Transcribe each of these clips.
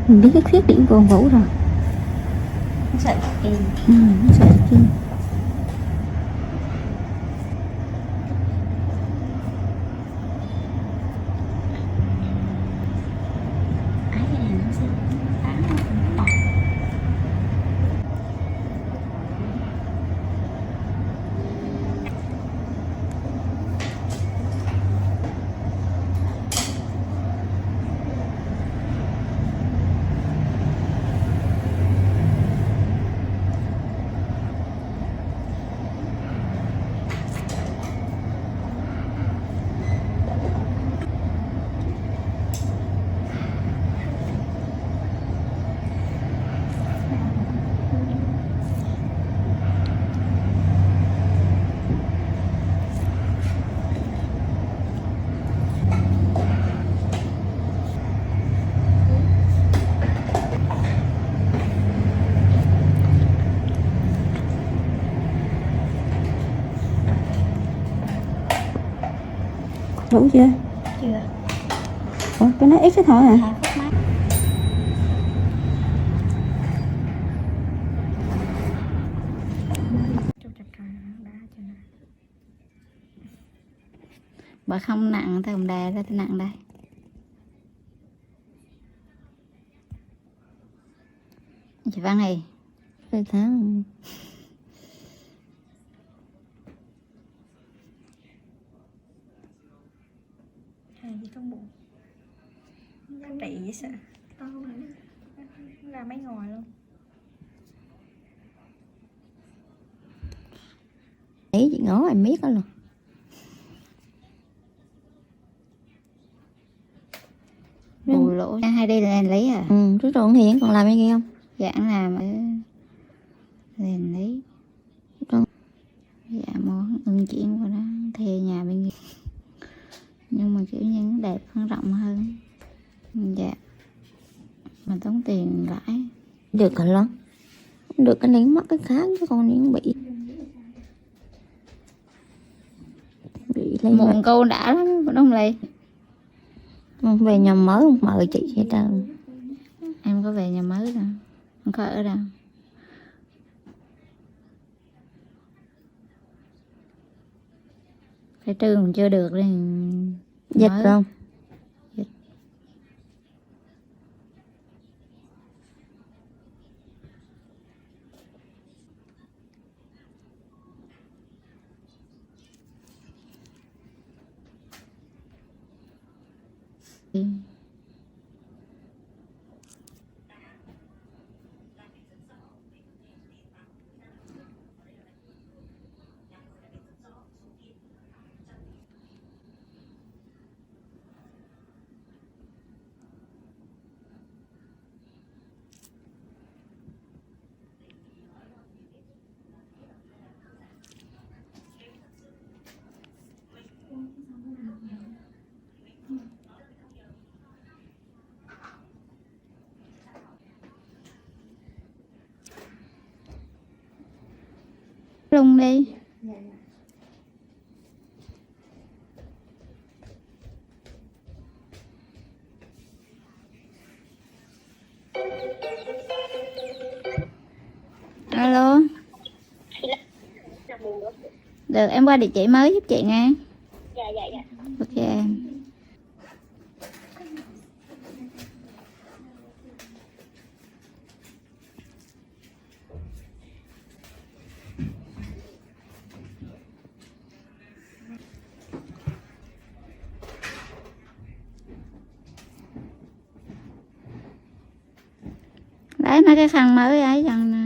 Mình biết cái khuyết điểm của ông Vũ rồi. Nó sợ kỳ. Nó sợ chi. Ái cái này nó sẽ tán nó cũng bạc. Đủ chưa? Chưa. Ủa, cái nó ít cái thôi hả? 2 phút mấy. Bà không nặng thì không đè ra thì nặng đây. Chị Văn này. Cái tháng Hay gì trong bụng. Giá trị vậy sao? To mà nó ra mấy ngồi luôn. ấy chị ngó em biết đó luôn. Bù lỗ hay đi lên lấy à? Trước rồi Hiển còn làm cái gì không? Dạng làm ở lên lấy. Dạ muốn ưng chuyển của nó thuê nhà bên kia, nhưng mà kiểu như nó đẹp hơn, rộng hơn. Dạ mà tốn tiền lãi. Được rồi lắm. Được cái này mắc cái khác chứ còn những bị lên Muộn câu đã lắm đúng không Lê? về nhà mới không mời chị hết trơn. Em có về nhà mới đâu, không có ở đâu. Cái trường mình chưa được thì Dịch mới. không? Dịch. Luôn đi. Alo. Được, em qua địa chỉ mới giúp chị nghe. Dạ. Ok em. Đấy mấy cái khăn mới ấy dần nè.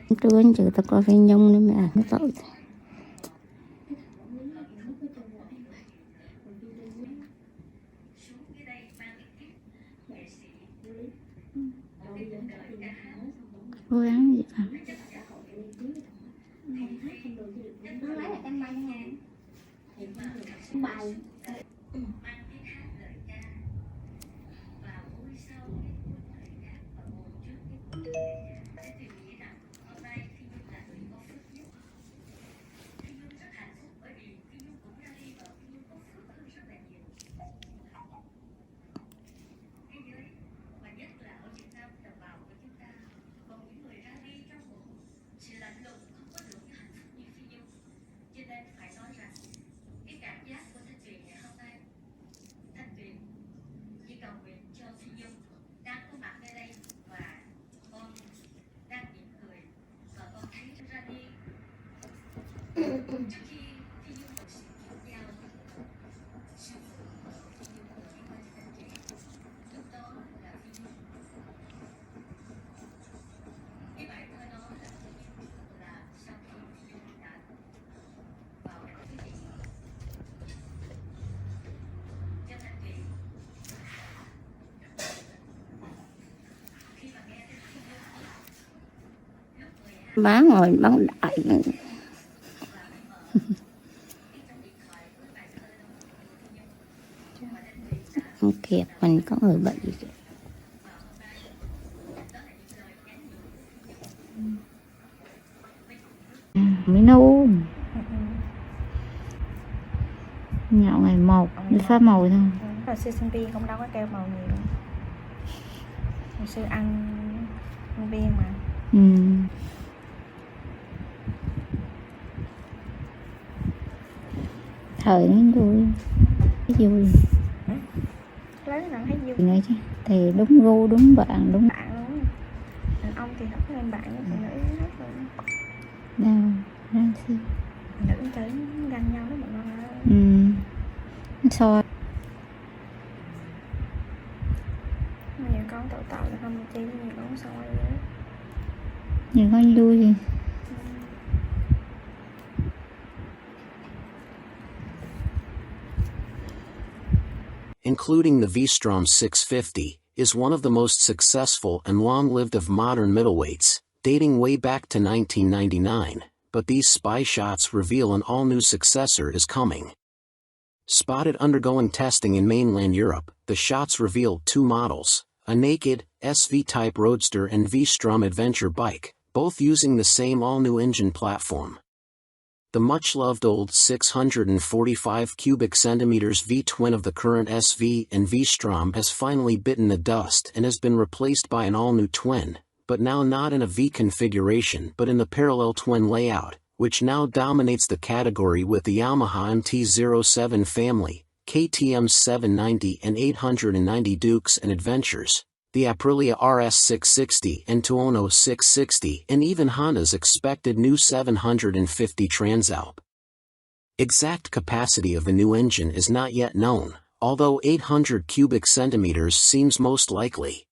Trưa anh chữ ta coi phim nhung nữa mẹ, nó tội. Cố gắng gì cả. Má ngồi bắn đại nữa. Không kịp, mình có người bệnh gì kìa. Mới nấu nhạo ngày 1 đi pha màu thôi. Hồi xưa sinh viên cũng đâu có keo màu nhiều đâu. Hồi xưa ăn viên mà. Thời nó vui. Cái vui. Lấy nào thấy vui. Nữa chứ. Thì đúng gu, đúng bạn, đúng Bạn luôn. Đàn ông thì thích lên bạn, phụ nữ thích luôn. đâu ra gì. Nữ chơi ganh nhau đó mọi người. So Nhiều con tội là không được chi, nhiều con soi vậy đó. nhiều con vui gì. Including the V-Strom 650, is one of the most successful and long-lived of modern middleweights, dating way back to 1999, but these spy shots reveal an all-new successor is coming. Spotted undergoing testing in mainland Europe, the shots reveal two models, a naked, SV-type roadster and V-Strom adventure bike, both using the same all-new engine platform. The much-loved old 645 cubic centimeters V-twin of the current SV and V-Strom has finally bitten the dust and has been replaced by an all-new twin, but now not in a V configuration but in the parallel twin layout, which now dominates the category with the Yamaha MT-07 family, KTM 790 and 890 Dukes and Adventures, the Aprilia RS 660 and Tuono 660, and even Honda's expected new 750 Transalp. Exact capacity of the new engine is not yet known, although 800 cubic centimeters seems most likely.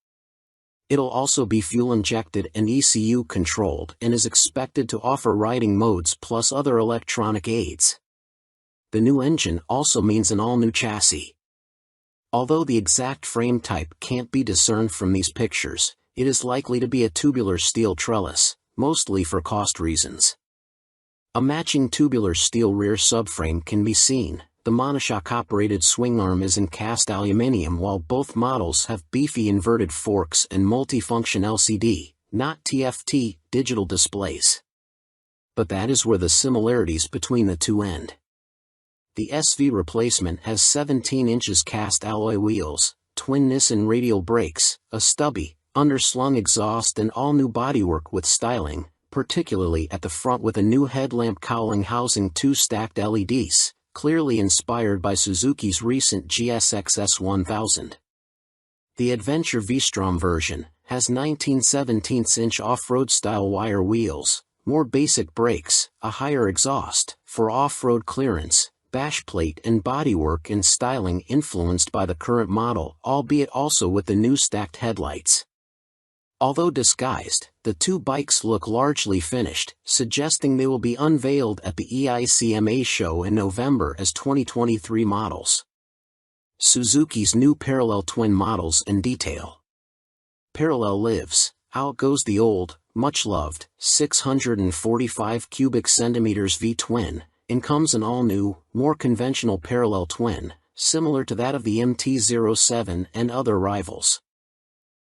It'll also be fuel-injected and ECU controlled and is expected to offer riding modes plus other electronic aids. The new engine also means an all-new chassis. Although the exact frame type can't be discerned from these pictures, it is likely to be a tubular steel trellis, mostly for cost reasons. A matching tubular steel rear subframe can be seen. The monoshock-operated swing arm is in cast aluminium while both models have beefy inverted forks and multifunction LCD, not TFT, digital displays. But that is where the similarities between the two end. The SV replacement has 17 inches cast alloy wheels, twin Nissan radial brakes, a stubby, underslung exhaust and all-new bodywork with styling, particularly at the front with a new headlamp cowling housing two stacked LEDs, clearly inspired by Suzuki's recent GSX S1000. The Adventure V-Strom version has 19/17-inch off-road style wire wheels, more basic brakes, a higher exhaust, for off-road clearance, bash plate and bodywork and styling influenced by the current model, albeit also with the new stacked headlights. Although disguised, the two bikes look largely finished, suggesting they will be unveiled at the EICMA show in November as 2023 models. Suzuki's new parallel twin models in detail. Parallel lives, out goes the old, much-loved, 645 cubic centimeters V-twin, and comes an all-new, more conventional parallel twin, similar to that of the MT-07 and other rivals.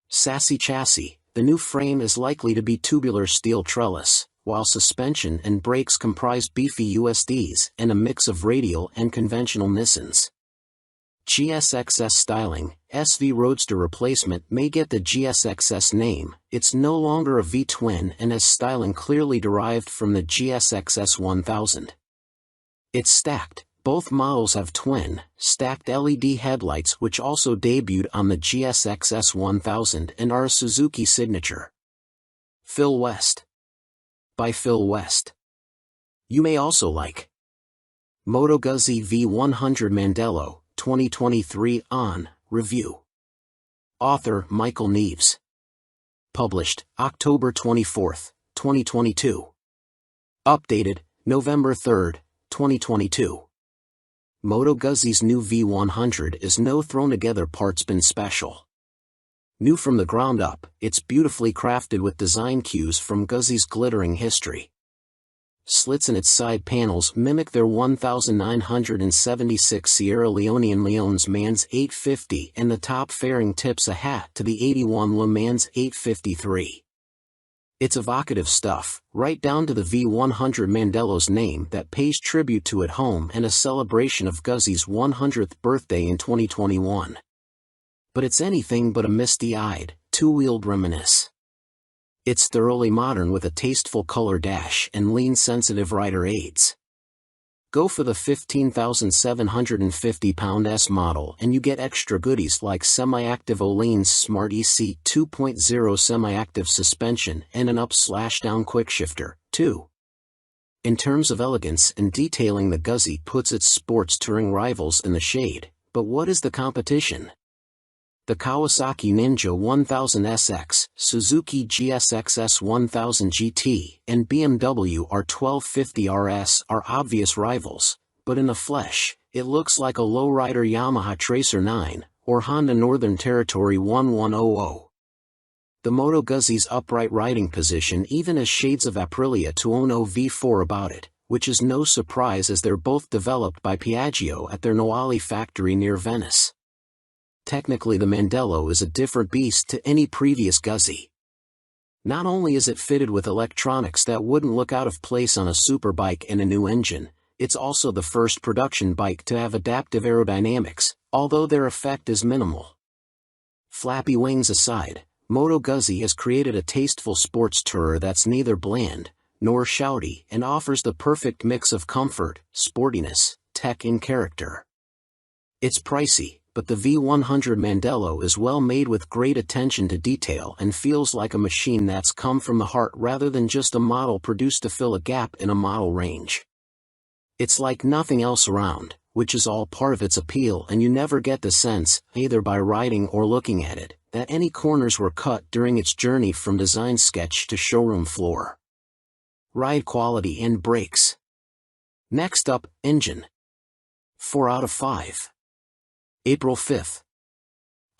Sassy chassis. The new frame is likely to be tubular steel trellis, while suspension and brakes comprise beefy USDs and a mix of radial and conventional Nissans. GSXS styling. SV Roadster replacement may get the GSXS name. It's no longer a V-twin and has styling clearly derived from the GSXS 1000. It's stacked. Both models have twin, stacked LED headlights which also debuted on the GSXS 1000 and are a Suzuki signature. Phil West. By Phil West. You may also like Moto Guzzi V100 Mandello, 2023 on review. Author Michael Neves. Published October 24, 2022. Updated November 3, 2022. Moto Guzzi's new V100 is no thrown-together parts-bin special. New from the ground up, it's beautifully crafted with design cues from Guzzi's glittering history. Slits in its side panels mimic their 1976 Sierra Leonean Leon's Mans 850 and the top fairing tips a hat to the 81 Le Mans 853. It's evocative stuff, right down to the V100 Mandello's name that pays tribute to at home and a celebration of Guzzi's 100th birthday in 2021. But it's anything but a misty-eyed, two-wheeled reminisce. It's thoroughly modern with a tasteful color dash and lean-sensitive rider aids. Go for the 15,750-pound S model and you get extra goodies like semi-active Olean's Smart EC 2.0 semi-active suspension and an up/down quickshifter, too. In terms of elegance and detailing, the Guzzi puts its sports touring rivals in the shade, but what is the competition? The Kawasaki Ninja 1000SX, Suzuki GSXS 1000 GT, and BMW R1250 RS are obvious rivals, but in the flesh, it looks like a lowrider Yamaha Tracer 9, or Honda Northern Territory 1100. The Moto Guzzi's upright riding position even has shades of Aprilia Tuono V4 about it, which is no surprise as they're both developed by Piaggio at their Noali factory near Venice. Technically, the Mandello is a different beast to any previous Guzzi. Not only is it fitted with electronics that wouldn't look out of place on a superbike and a new engine, it's also the first production bike to have adaptive aerodynamics, although their effect is minimal. Flappy wings aside, Moto Guzzi has created a tasteful sports tourer that's neither bland nor shouty and offers the perfect mix of comfort, sportiness, tech and character. It's pricey, but the V100 Mandello is well made with great attention to detail and feels like a machine that's come from the heart rather than just a model produced to fill a gap in a model range. It's like nothing else around, which is all part of its appeal, and you never get the sense, either by riding or looking at it, that any corners were cut during its journey from design sketch to showroom floor. Ride quality and brakes. Next up, engine. 4 out of 5. April 5th.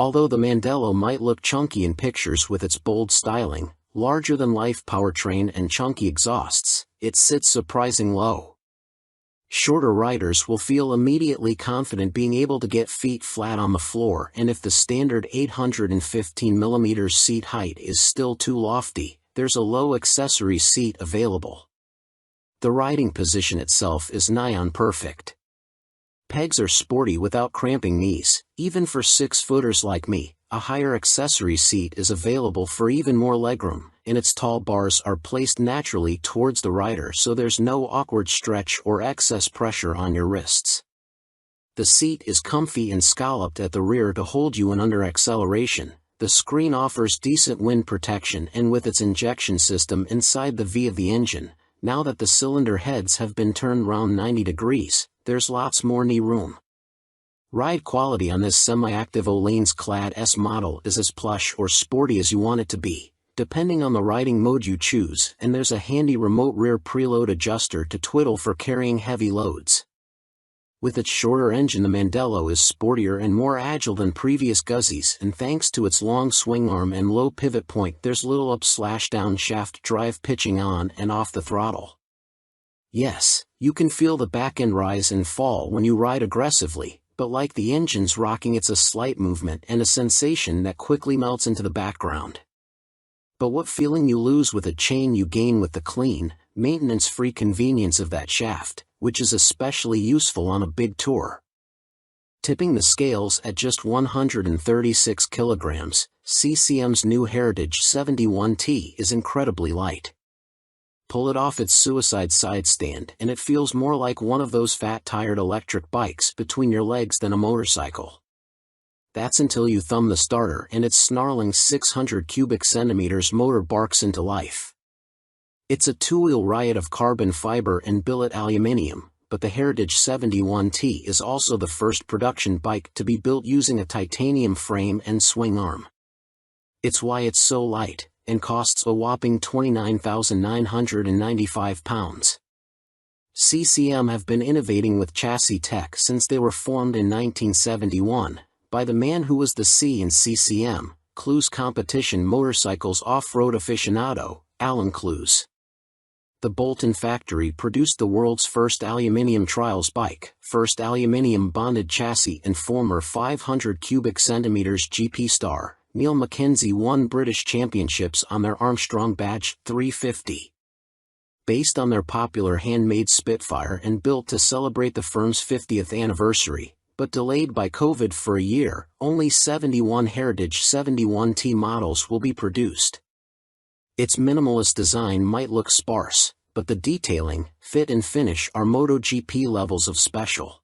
Although the Mandello might look chunky in pictures with its bold styling, larger-than-life powertrain and chunky exhausts, it sits surprising low. Shorter riders will feel immediately confident being able to get feet flat on the floor, and if the standard 815mm seat height is still too lofty, there's a low accessory seat available. The riding position itself is nigh on perfect. Pegs are sporty without cramping knees. Even for 6-footers like me, a higher accessory seat is available for even more legroom, and its tall bars are placed naturally towards the rider so there's no awkward stretch or excess pressure on your wrists. The seat is comfy and scalloped at the rear to hold you in under acceleration. The screen offers decent wind protection, and with its injection system inside the V of the engine, now that the cylinder heads have been turned round 90 degrees, there's lots more knee room. Ride quality on this semi-active Olean's clad S model is as plush or sporty as you want it to be. depending on the riding mode you choose, and there's a handy remote rear preload adjuster to twiddle for carrying heavy loads. With its shorter engine, the Mandello is sportier and more agile than previous Guzzies, and thanks to its long swing arm and low pivot point, there's little up/down shaft drive pitching on and off the throttle. Yes, you can feel the back end rise and fall when you ride aggressively, but like the engine's rocking, it's a slight movement and a sensation that quickly melts into the background. But what feeling you lose with a chain you gain with the clean, maintenance-free convenience of that shaft, which is especially useful on a big tour. Tipping the scales at just 136 kilograms, CCM's new Heritage 71T is incredibly light. Pull it off its suicide side stand and it feels more like one of those fat-tired electric bikes between your legs than a motorcycle. That's until you thumb the starter and its snarling 600 cubic centimeters motor barks into life. It's a two-wheel riot of carbon fiber and billet aluminium, but the Heritage 71T is also the first production bike to be built using a titanium frame and swing arm. It's why it's so light, and costs a whopping £29,995. CCM have been innovating with chassis tech since they were formed in 1971, by the man who was the C in CCM, Clues Competition Motorcycles off-road aficionado, Alan Clues. The Bolton factory produced the world's first aluminium trials bike, first aluminium bonded chassis, and former 500 cubic centimeters GP star, Neil Mackenzie, won British championships on their Armstrong Badge 350. Based on their popular handmade Spitfire and built to celebrate the firm's 50th anniversary, but delayed by COVID for a year, only 71 Heritage 71T models will be produced. Its minimalist design might look sparse, but the detailing, fit and finish are MotoGP levels of special.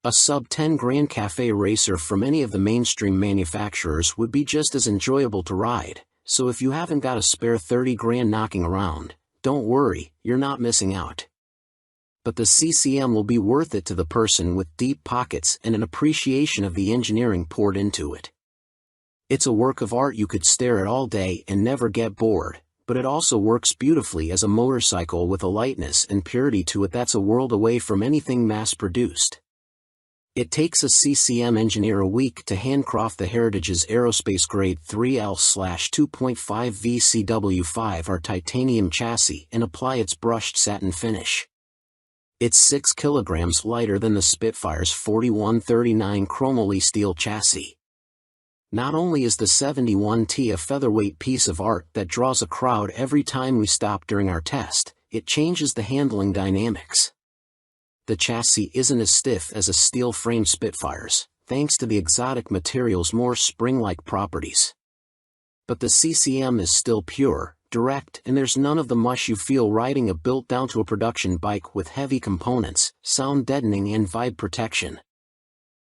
A sub-10 Grand Cafe racer from any of the mainstream manufacturers would be just as enjoyable to ride, so if you haven't got a spare 30 grand knocking around, don't worry, you're not missing out. But the CCM will be worth it to the person with deep pockets and an appreciation of the engineering poured into it. It's a work of art you could stare at all day and never get bored, but it also works beautifully as a motorcycle with a lightness and purity to it that's a world away from anything mass-produced. It takes a CCM engineer a week to handcraft the Heritage's aerospace-grade 3L/2.5 VCW5R titanium chassis and apply its brushed satin finish. It's 6 kilograms lighter than the Spitfire's 4139 chromoly steel chassis. Not only is the 71T a featherweight piece of art that draws a crowd every time we stop during our test, it changes the handling dynamics. The chassis isn't as stiff as a steel-framed Spitfire's, thanks to the exotic material's more spring-like properties. But the CCM is still pure, direct, and there's none of the mush you feel riding a built-down-to-a-production bike with heavy components, sound deadening and vibe protection.